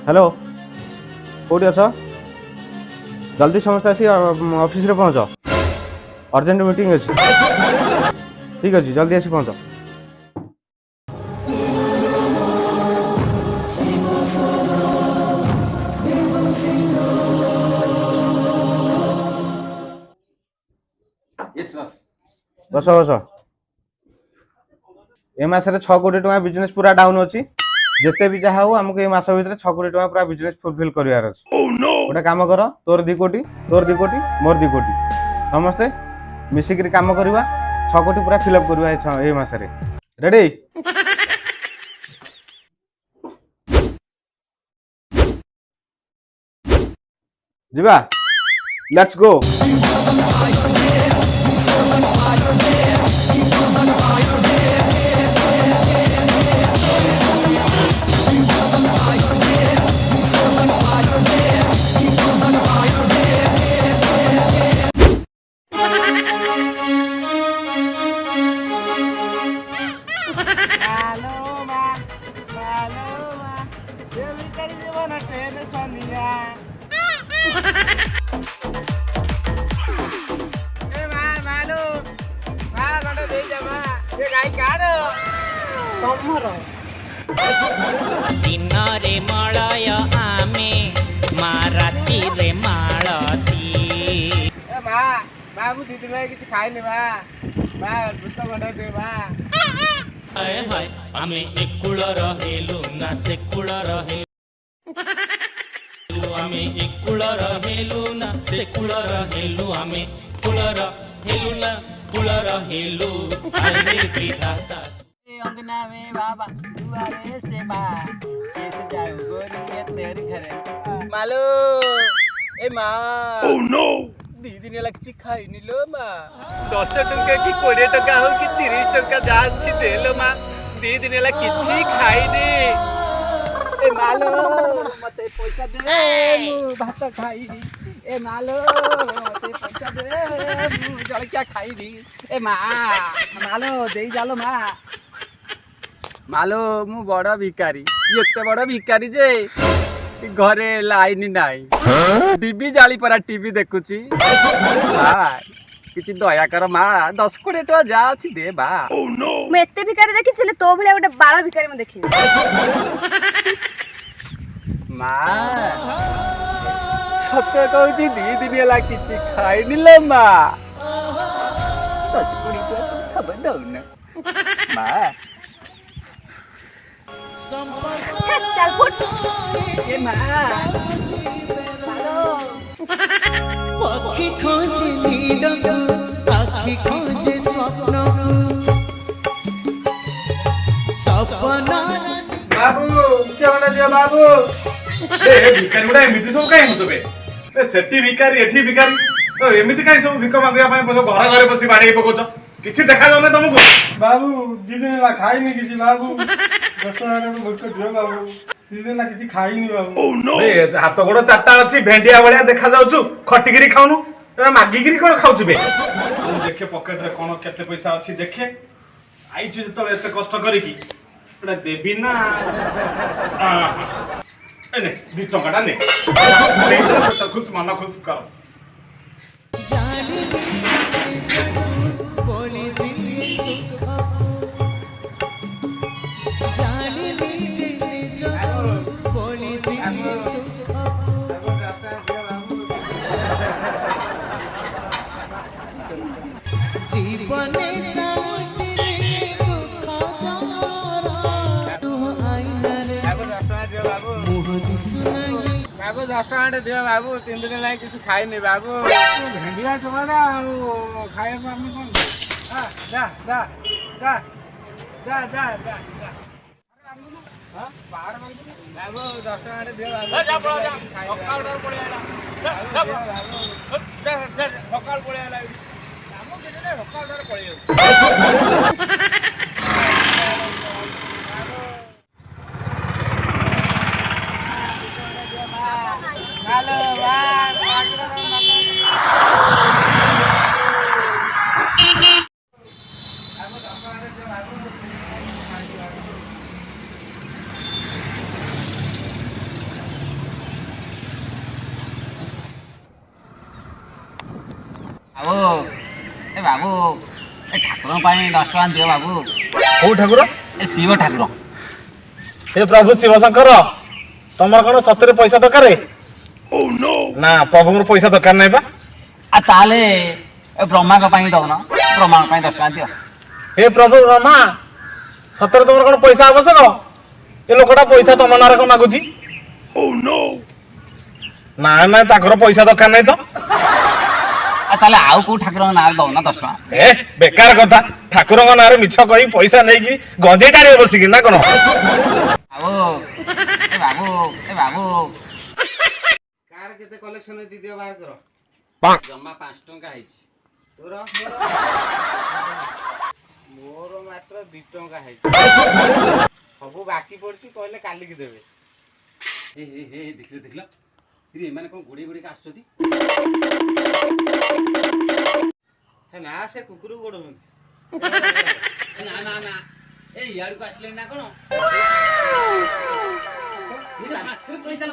Hello कौटी अछ जल्दी समस्त आसी ऑफिस रे पहुँच अर्जेंट मीटिंग अच्छी ठीक अच्छे जल्दी आसी पहुँच यस बस बस बस ए मासरे 6 कोटी टका बिजनेस पूरा डाउन अच्छी जिते भी जहाँ हो आमको ये मास भीतर 6 कोटी टका पूरा बिजनेस फुलफिल करार अच्छे गोटे काम कर तोर 2 कोटी मोर 2 कोटी समस्ते मिसिक काम करवा 6 कोटी पूरा फिलअप करवा ये मासरे रेडी जीवा लेट्स गो दिनरे मलय आमे मा राति रे मालती बाबू दीदी भाई किसी खाई नहीं बा भूत गंडे दे बा हाय हाय आमे एकुळ रहेलु ना सेकुळ रहेलु आमे एकुळ रहेलु ना सेकुळ रहेलु आमे कुळ रहेलु ना कुळ रहेलु आरे विधाता अंगना में बाबा दुआरे से बा कैसे जाऊं गोरी ये तेरे घर मालो ए मां ओह नो दीदी ने लग खाई नी लो मां 10 टंका की 20 टंका हो कि 30 टंका जा अच्छी दे लो मां दीदी ने लग किछि खाई नी ए मालो मते पैसा दे मु भात खाई नी ए मालो मते पैसा दे मु जलकिया खाई नी ए मां मालो देई जालो मां मालो मु बड़ भिकारी एते बड़ भिकारी जे घरे लाइन नाई टीवी जाली परा टीवी देखुची किछि दया कर मां 10 कोटी टका जा अछि दे बा मैं एते भिकारी देखि चले तो भले गोटे बाळ भिकारी मैं देखि मां सत्य कहूची दी दिन होला किछि खाइ निले मां 10 कोटी टका खबर दउ न मां चल फुट ए मां पक्षी खोजे नीडक आखि खोजे स्वप्न सपना बाबू क्या होना दिया बाबू ए भिखारी गुडा एमिति सब काई मुसबे ए सेठी भिखारी एठी भिखारी तो एमिति काई सब भिख मांगिया पय घर घरे बसी बाडे पकोच किछि देखा जाउने तुमको बाबू दिने ला खाई नहीं किछि बाबू दसवारे मुर्ख दियो बाबू दिने ला किछि खाई नहीं बाबू ए हाथ गोड़ चारटा अछि भेंडिया भलिया देखा जाउछु खटिगिरी खाउनु ए मागिगिरी कोन खाउछु बे देखे पॉकेट रे कोन केते पैसा अछि देखे आइछु जतले एते कष्ट करी की एटा देबी ना ने 2 टंका ने खुश मन खुश कर बोली दिए सुख जाने दीजिए जो बोली दिए सुख जीवने साथी दुख जारा तू आईना रे मुह दिसुनाई बाबू 10 टका दियो बाबू 3 दिन लाग किछि खाइ नहीं बाबू भेंडिया टमाटा खाए पामी कोन जा जा जा जा जा जा हां बाहर बाबू 10 टका दियो बाबू जा पड़ा जा सकाळ डर पड़े आला जा सकाळ पड़े आला कामो केने सकाळ डर पड़े हेलो ବାବୁ ଏ ବାବୁ ଏ ଠାକୁରଙ୍କ ପାଇଁ 10 ଟଙ୍କା ଦିଅ ବାବୁ। କୋଉ ଠାକୁର? ଏ ଶିବ ଠାକୁର। ହେ ପ୍ରଭୁ ଶିବ ଶଙ୍କର, ତମର କଣ ସତରେ ପଇସା ଦରକାର? ନା ପ୍ରଭୁଙ୍କର ପଇସା ଦରକାର ନାହିଁ ବା। ଆଉ ତାହେଲେ ଏ ବ୍ରହ୍ମାଙ୍କ ପାଇଁ ଦଉନ, ବ୍ରହ୍ମାଙ୍କ ପାଇଁ 10 ଟଙ୍କା ଦିଅ। ହେ ପ୍ରଭୁ ବ୍ରହ୍ମା, ସତରେ ତମର କଣ ପଇସା ଆବଶ୍ୟକ? ଏ ଲୋକଟା ପଇସା ତମ ନାଁରେ କଣ ମାଗୁଛି? ନା ନା, ତାଙ୍କର ପଇସା ଦରକାର ନାହିଁ ତ। ଆଉ ତାହେଲେ ଆଉ କୋଉ ଠାକୁରଙ୍କ ନାଁରେ ଦଉନ 10 ଟଙ୍କା। ଏ ବେକାର କଥା, ଠାକୁରଙ୍କ ନାଁରେ ମିଛ କହି ପଇସା ନେଇକି ଗଞ୍ଜେଇ ଟାଣିବ ବସିକି ନା କଣ? ବାବୁ ଏ ବାବୁ ଏ ବାବୁ କାର୍ଡ କେତେ କଲେକ୍ସନ ହେଇଛି ଦିଅ ବାହାର କର। ଜମା 5 ଟଙ୍କା ହେଇଛି। ତୋର ମୋର ମାତ୍ର 2 ଟଙ୍କା ହେଇଛି। ସବୁ ବାକି ପଡିଛି, କହିଲେ କାଲିକି ଦେବେ। ଏ ଦେଖିଲ ଏମାନେ କଣ ଗୋଡେଇ ଗୋଡେଇକି ଆସୁଛନ୍ତି? ନା ସେ କୁକୁରକୁ ଗୋଡଉଛନ୍ତି। ନା ନା ନା ଏ ଇଆଡକୁ ଆସିଲେଣି ନା କଣ? ଚାଲ